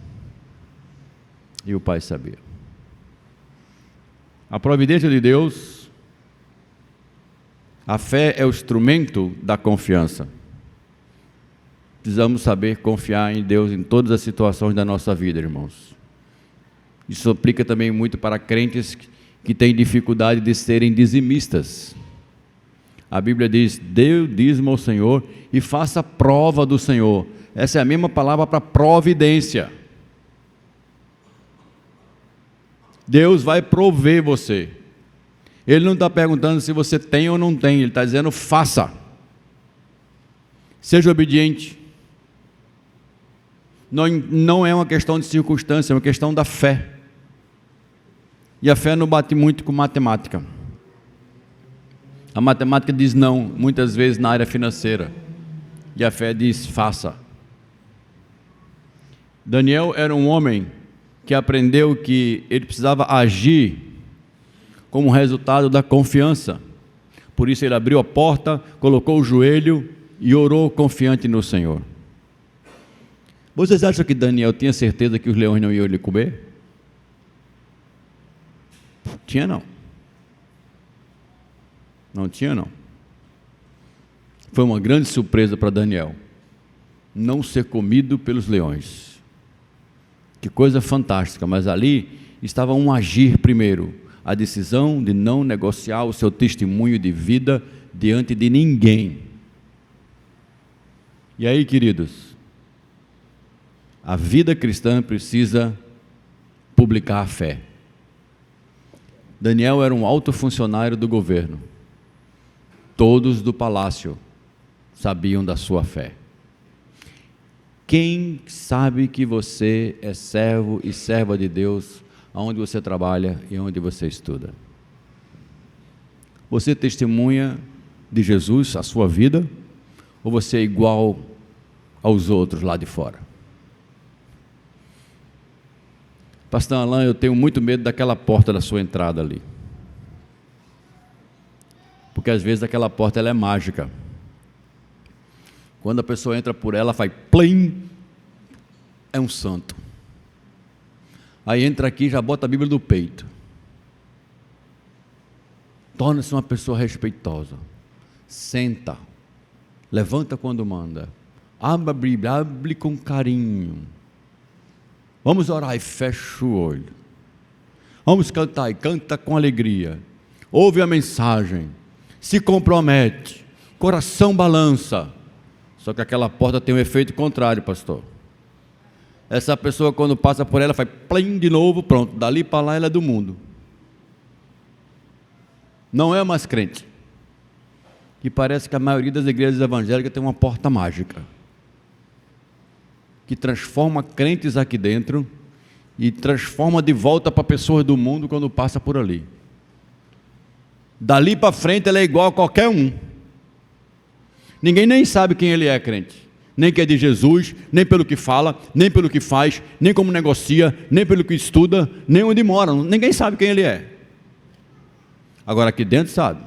E o pai sabia. A providência de Deus, a fé é o instrumento da confiança. Precisamos saber confiar em Deus em todas as situações da nossa vida, irmãos. Isso aplica também muito para crentes que têm dificuldade de serem dizimistas. A Bíblia diz, dê o dízimo ao Senhor e faça prova do Senhor. Essa é a mesma palavra para providência. Deus vai prover você. Ele não está perguntando se você tem ou não tem, Ele está dizendo, faça. Seja obediente. Não é uma questão de circunstância, é uma questão da fé. E a fé não bate muito com matemática. A matemática diz não, muitas vezes na área financeira. E a fé diz faça. Daniel era um homem que aprendeu que ele precisava agir como resultado da confiança. Por isso ele abriu a porta, colocou o joelho e orou confiante no Senhor. Vocês acham que Daniel tinha certeza que os leões não iam lhe comer? Tinha não. Não tinha não. Foi uma grande surpresa para Daniel não ser comido pelos leões. Que coisa fantástica, mas ali estava um agir primeiro, a decisão de não negociar o seu testemunho de vida diante de ninguém. E aí, queridos, a vida cristã precisa publicar a fé. Daniel era um alto funcionário do governo. Todos do palácio sabiam da sua fé. Quem sabe que você é servo e serva de Deus, aonde você trabalha e onde você estuda? Você testemunha de Jesus, a sua vida, ou você é igual aos outros lá de fora? Pastor Alain, eu tenho muito medo daquela porta da sua entrada ali. Porque às vezes aquela porta ela é mágica. Quando a pessoa entra por ela, faz plim, é um santo. Aí entra aqui, já bota a Bíblia no peito. Torna-se uma pessoa respeitosa. Senta. Levanta quando manda. Abre a Bíblia, abre com carinho. Vamos orar e fecha o olho. Vamos cantar e canta com alegria. Ouve a mensagem. Se compromete. Coração balança. Só que aquela porta tem um efeito contrário, pastor. Essa pessoa, quando passa por ela, faz plim de novo, pronto. Dali para lá ela é do mundo. Não é mais crente. Que parece que a maioria das igrejas evangélicas tem uma porta mágica. Que transforma crentes aqui dentro e transforma de volta para pessoas do mundo quando passa por ali. Dali para frente ela é igual a qualquer um. Ninguém nem sabe quem ele é, crente. Nem que é de Jesus, nem pelo que fala, nem pelo que faz, nem como negocia, nem pelo que estuda, nem onde mora. Ninguém sabe quem ele é. Agora aqui dentro sabe.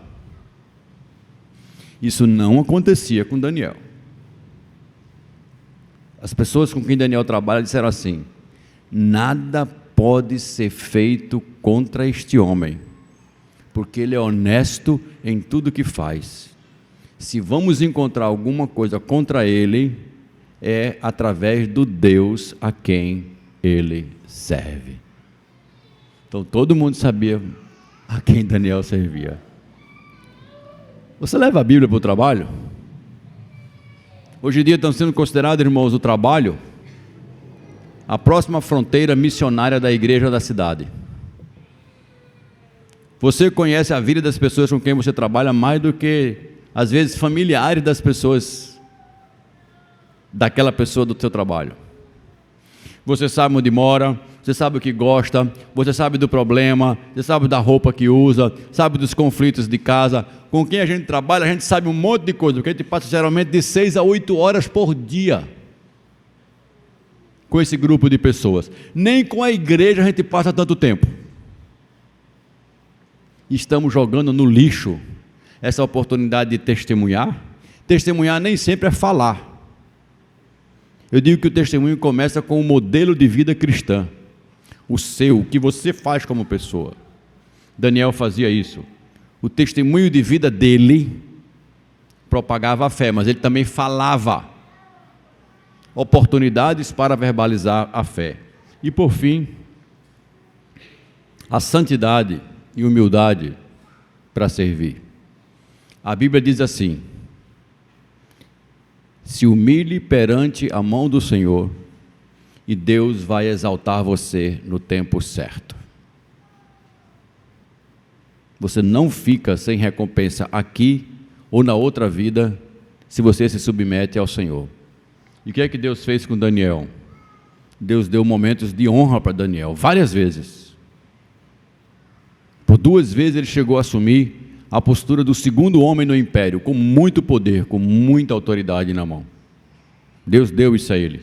Isso não acontecia com Daniel. As pessoas com quem Daniel trabalha disseram assim: nada pode ser feito contra este homem, porque ele é honesto em tudo que faz. Se vamos encontrar alguma coisa contra ele, é através do Deus a quem ele serve. Então todo mundo sabia a quem Daniel servia. Você leva a Bíblia para o trabalho? Hoje em dia estão sendo considerados, irmãos, o trabalho a próxima fronteira missionária da igreja da cidade. Você conhece a vida das pessoas com quem você trabalha mais do que, às vezes, familiares das pessoas, daquela pessoa do seu trabalho. Você sabe onde mora, você sabe o que gosta, você sabe do problema, você sabe da roupa que usa, sabe dos conflitos de casa. Com quem a gente trabalha, a gente sabe um monte de coisa, porque a gente passa geralmente de 6 a 8 horas por dia com esse grupo de pessoas. Nem com a igreja a gente passa tanto tempo. Estamos jogando no lixo essa oportunidade de testemunhar. Testemunhar nem sempre é falar. Eu digo que o testemunho começa com o modelo de vida cristã. O seu, o que você faz como pessoa. Daniel fazia isso. O testemunho de vida dele propagava a fé, mas ele também falava. Oportunidades para verbalizar a fé. E por fim, a santidade e humildade para servir. A Bíblia diz assim: se humilhe perante a mão do Senhor, e Deus vai exaltar você no tempo certo. Você não fica sem recompensa aqui ou na outra vida, se você se submete ao Senhor. E o que é que Deus fez com Daniel? Deus deu momentos de honra para Daniel, várias vezes. Por 2 vezes ele chegou a assumir a postura do segundo homem no império, com muito poder, com muita autoridade na mão. Deus deu isso a ele.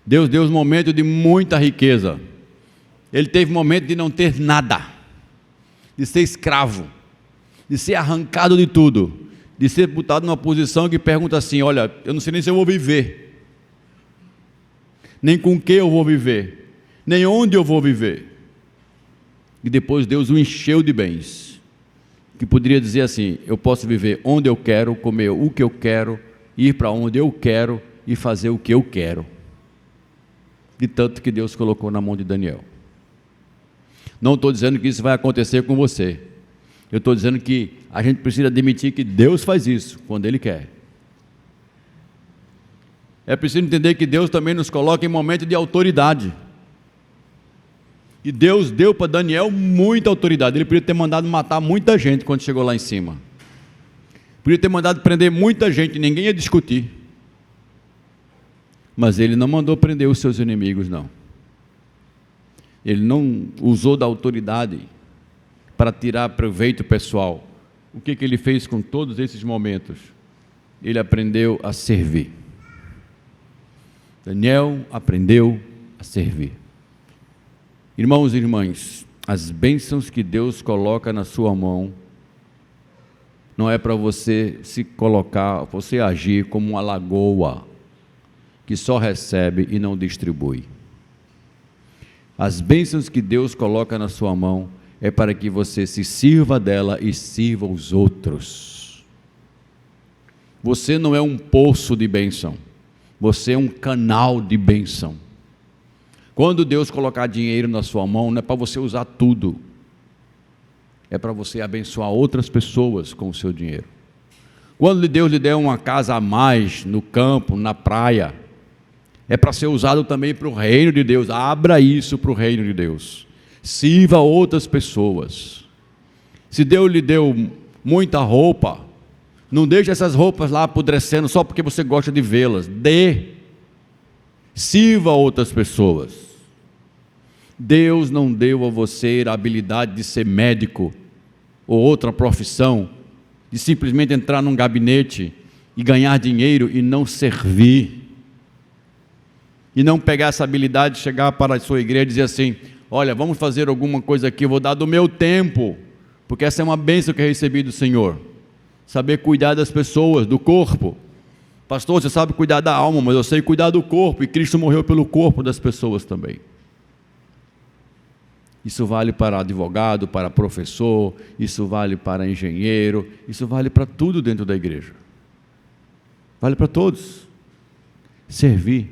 Deus deu os momentos de muita riqueza. Ele teve momento de não ter nada, de ser escravo, de ser arrancado de tudo, de ser botado numa posição que pergunta assim: olha, eu não sei nem se eu vou viver, nem com que eu vou viver, nem onde eu vou viver. E depois Deus o encheu de bens, que poderia dizer assim: eu posso viver onde eu quero, comer o que eu quero, ir para onde eu quero e fazer o que eu quero. De tanto que Deus colocou na mão de Daniel. Não estou dizendo que isso vai acontecer com você. Eu estou dizendo que a gente precisa admitir que Deus faz isso quando Ele quer. É preciso entender que Deus também nos coloca em momentos de autoridade. E Deus deu para Daniel muita autoridade. Ele podia ter mandado matar muita gente quando chegou lá em cima. Podia ter mandado prender muita gente, ninguém ia discutir. Mas ele não mandou prender os seus inimigos, não. Ele não usou da autoridade para tirar proveito pessoal. O que ele fez com todos esses momentos? Ele aprendeu a servir. Daniel aprendeu a servir. Irmãos e irmãs, as bênçãos que Deus coloca na sua mão, não é para você se colocar, você agir como uma lagoa, que só recebe e não distribui. As bênçãos que Deus coloca na sua mão, é para que você se sirva dela e sirva os outros. Você não é um poço de bênção, você é um canal de bênção. Quando Deus colocar dinheiro na sua mão, não é para você usar tudo, é para você abençoar outras pessoas com o seu dinheiro. Quando Deus lhe der uma casa a mais no campo, na praia, é para ser usado também para o reino de Deus. Abra isso para o reino de Deus. Sirva outras pessoas. Se Deus lhe deu muita roupa, não deixe essas roupas lá apodrecendo só porque você gosta de vê-las. Dê. Sirva outras pessoas. Deus não deu a você a habilidade de ser médico ou outra profissão, de simplesmente entrar num gabinete e ganhar dinheiro e não servir. E não pegar essa habilidade de chegar para a sua igreja e dizer assim: olha, vamos fazer alguma coisa aqui, eu vou dar do meu tempo, porque essa é uma bênção que eu recebi do Senhor. Saber cuidar das pessoas, do corpo. Pastor, você sabe cuidar da alma, mas eu sei cuidar do corpo, e Cristo morreu pelo corpo das pessoas também. Isso vale para advogado, para professor, isso vale para engenheiro, isso vale para tudo dentro da igreja. Vale para todos. Servir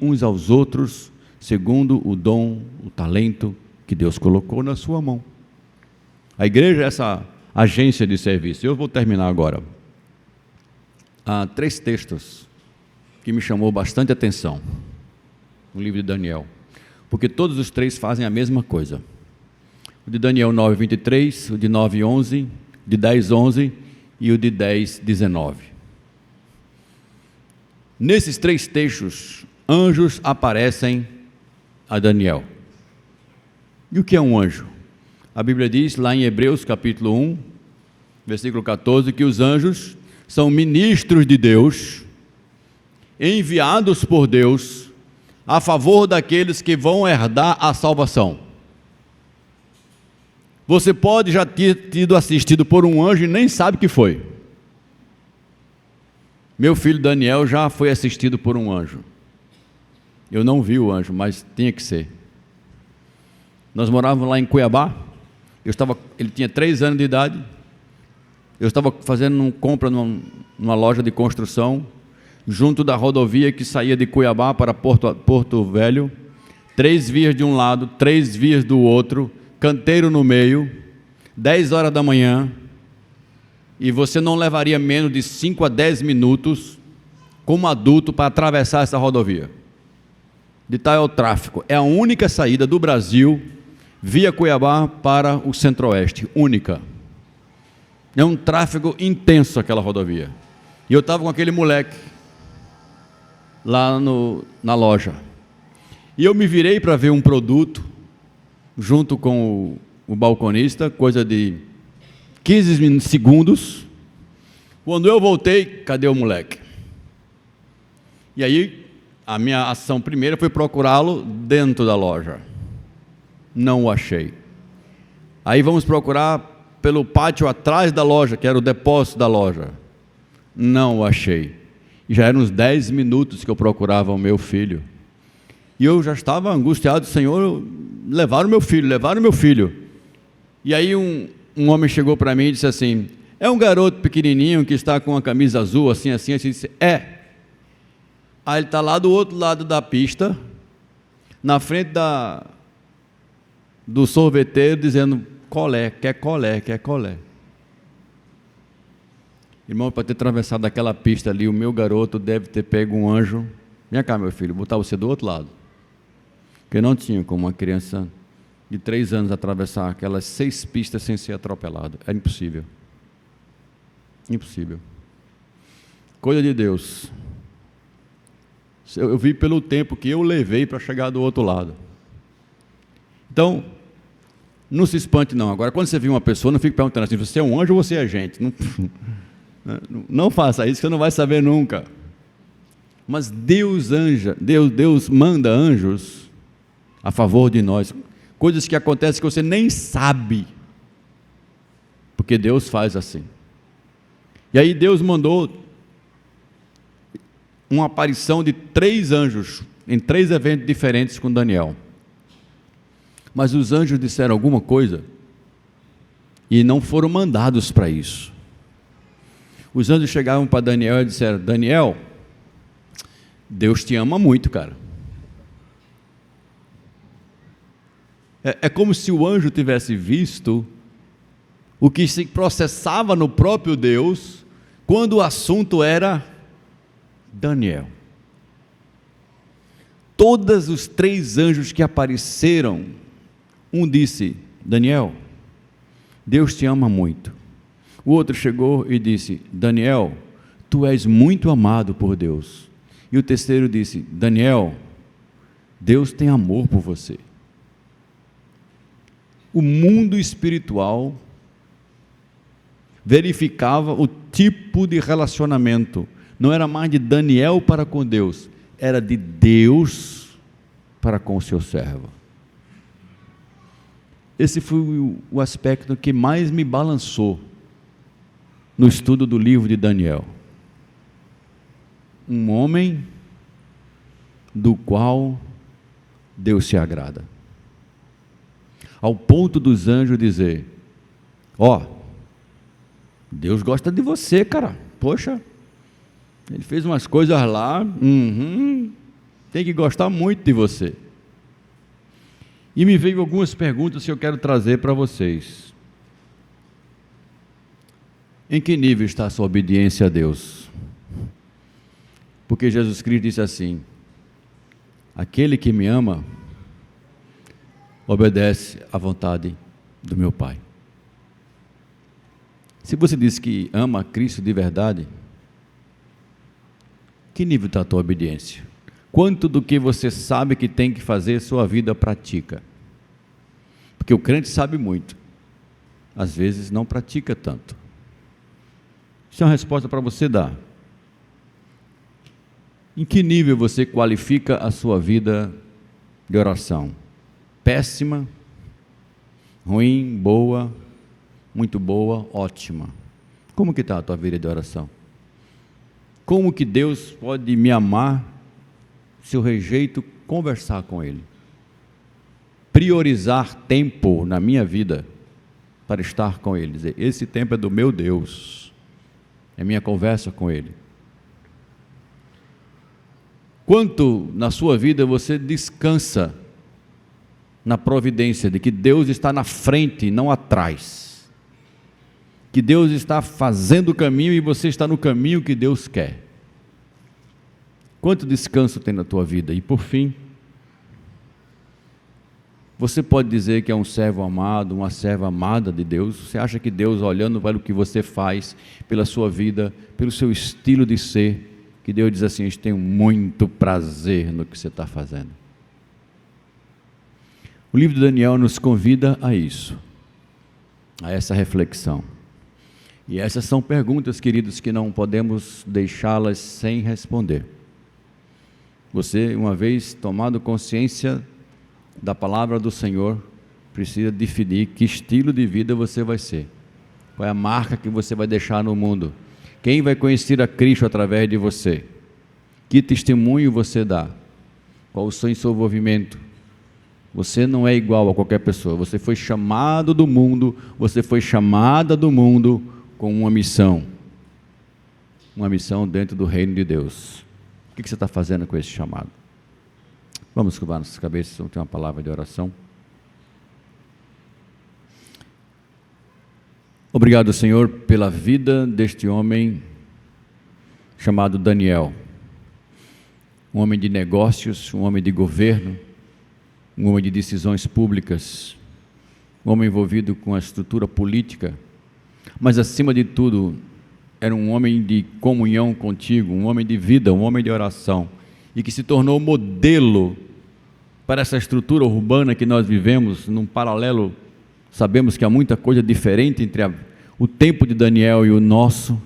uns aos outros, segundo o dom, o talento que Deus colocou na sua mão. A igreja é essa agência de serviço. Eu vou terminar agora. Há 3 textos que me chamou bastante atenção no livro de Daniel, porque todos os 3 fazem a mesma coisa. O de Daniel 9:23, o de 9:11, de 10:11 e o de 10:19. Nesses 3 textos, anjos aparecem a Daniel. E o que é um anjo? A Bíblia diz lá em Hebreus capítulo 1, versículo 14, que os anjos são ministros de Deus, enviados por Deus a favor daqueles que vão herdar a salvação. Você pode já ter sido assistido por um anjo e nem sabe que foi. Meu filho Daniel já foi assistido por um anjo. Eu não vi o anjo, mas tinha que ser. Nós morávamos lá em Cuiabá. Ele tinha 3 anos de idade. Eu estava fazendo uma compra numa loja de construção, junto da rodovia que saía de Cuiabá para Porto Velho. 3 vias de um lado, 3 vias do outro, canteiro no meio, 10 horas da manhã. E você não levaria menos de 5 a 10 minutos como adulto para atravessar essa rodovia. De tal é o tráfego. É a única saída do Brasil via Cuiabá para o Centro-Oeste. Única. É um tráfego intenso aquela rodovia. E eu estava com aquele moleque lá na loja. E eu me virei para ver um produto junto com o balconista, coisa de 15 segundos. Quando eu voltei, cadê o moleque? E aí, a minha ação primeira foi procurá-lo dentro da loja. Não o achei. Aí vamos procurar pelo pátio atrás da loja, que era o depósito da loja. Não o achei. Já eram uns 10 minutos que eu procurava o meu filho. E eu já estava angustiado: Senhor, levaram o meu filho. E aí um homem chegou para mim e disse assim: é um garoto pequenininho que está com uma camisa azul, assim. Eu disse: é. Aí ele está lá do outro lado da pista, na frente do sorveteiro, dizendo: colé, quer colé. Irmão, para ter atravessado aquela pista ali, o meu garoto deve ter pego um anjo. Vem cá, meu filho, botar você do outro lado. Porque não tinha como uma criança de 3 anos atravessar aquelas 6 pistas sem ser atropelado. Era impossível. Impossível. Coisa de Deus. Eu vi pelo tempo que eu levei para chegar do outro lado. Então, não se espante não. Agora, quando você vê uma pessoa, não fique perguntando assim, você é um anjo ou você é gente? Não faça isso, que você não vai saber nunca. Mas Deus manda anjos a favor de nós. Coisas que acontecem que você nem sabe. Porque Deus faz assim. E aí Deus mandou uma aparição de 3 anjos, em 3 eventos diferentes com Daniel. Mas os anjos disseram alguma coisa e não foram mandados para isso. Os anjos chegaram para Daniel e disseram: Daniel, Deus te ama muito, cara. É como se o anjo tivesse visto o que se processava no próprio Deus quando o assunto era Daniel. Todos os 3 anjos que apareceram, um disse: Daniel, Deus te ama muito. O outro chegou e disse: Daniel, tu és muito amado por Deus. E o terceiro disse: Daniel, Deus tem amor por você. O mundo espiritual verificava o tipo de relacionamento. Não era mais de Daniel para com Deus, era de Deus para com o seu servo. Esse foi o aspecto que mais me balançou no estudo do livro de Daniel. Um homem do qual Deus se agrada. Ao ponto dos anjos dizer: ó, Deus gosta de você, cara. Poxa, ele fez umas coisas lá, tem que gostar muito de você. E me veio algumas perguntas que eu quero trazer para vocês. Em que nível está a sua obediência a Deus? Porque Jesus Cristo disse assim: aquele que me ama, obedece à vontade do meu Pai. Se você diz que ama a Cristo de verdade, que nível está a tua obediência? Quanto do que você sabe que tem que fazer, sua vida pratica? Porque o crente sabe muito, às vezes não pratica tanto. Isso é uma resposta para você dar. Em que nível você qualifica a sua vida de oração? Péssima, ruim, boa, muito boa, ótima. Como que está a tua vida de oração? Como que Deus pode me amar se eu rejeito conversar com Ele? Priorizar tempo na minha vida para estar com Ele. Dizer, esse tempo é do meu Deus, é minha conversa com Ele. Quanto na sua vida você descansa na providência de que Deus está na frente, não atrás, que Deus está fazendo o caminho e você está no caminho que Deus quer? Quanto descanso tem na tua vida? E por fim, você pode dizer que é um servo amado, uma serva amada de Deus? Você acha que Deus, olhando para o que você faz, pela sua vida, pelo seu estilo de ser, que Deus diz assim: eu tenho muito prazer no que você está fazendo? O livro de Daniel nos convida a isso, a essa reflexão. E essas são perguntas, queridos, que não podemos deixá-las sem responder. Você, uma vez tomado consciência da palavra do Senhor, precisa definir que estilo de vida você vai ser. Qual é a marca que você vai deixar no mundo? Quem vai conhecer a Cristo através de você? Que testemunho você dá? Qual o seu envolvimento? Você não é igual a qualquer pessoa. Você foi chamado do mundo, você foi chamada do mundo com uma missão dentro do reino de Deus. O que você está fazendo com esse chamado? Vamos curvar nossas cabeças, vamos ter uma palavra de oração. Obrigado, Senhor, pela vida deste homem chamado Daniel. Um homem de negócios, um homem de governo, um homem de decisões públicas, um homem envolvido com a estrutura política, mas acima de tudo, era um homem de comunhão contigo, um homem de vida, um homem de oração. e que se tornou modelo para essa estrutura urbana que nós vivemos, num paralelo. Sabemos que há muita coisa diferente entre o tempo de Daniel e o nosso,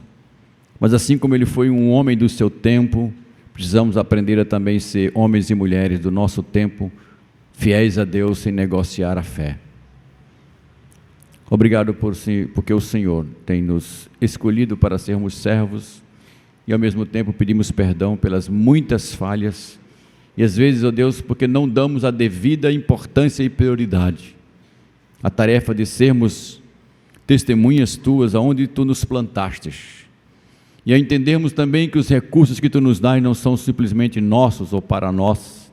mas assim como ele foi um homem do seu tempo, precisamos aprender a também ser homens e mulheres do nosso tempo, fiéis a Deus sem negociar a fé. Obrigado porque o Senhor tem nos escolhido para sermos servos e ao mesmo tempo pedimos perdão pelas muitas falhas e às vezes, ó Deus, porque não damos a devida importância e prioridade à tarefa de sermos testemunhas tuas aonde tu nos plantastes. E a entendermos também que os recursos que tu nos dás não são simplesmente nossos ou para nós,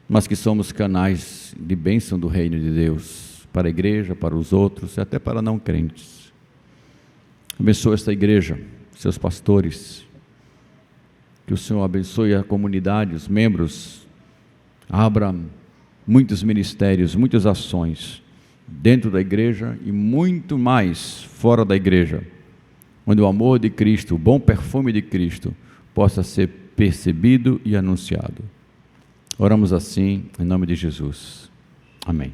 mas que somos canais de bênção do reino de Deus, para a igreja, para os outros e até para não crentes. Abençoa esta igreja, seus pastores, que o Senhor abençoe a comunidade, os membros, abra muitos ministérios, muitas ações dentro da igreja e muito mais fora da igreja, onde o amor de Cristo, o bom perfume de Cristo possa ser percebido e anunciado. Oramos assim em nome de Jesus. Amém.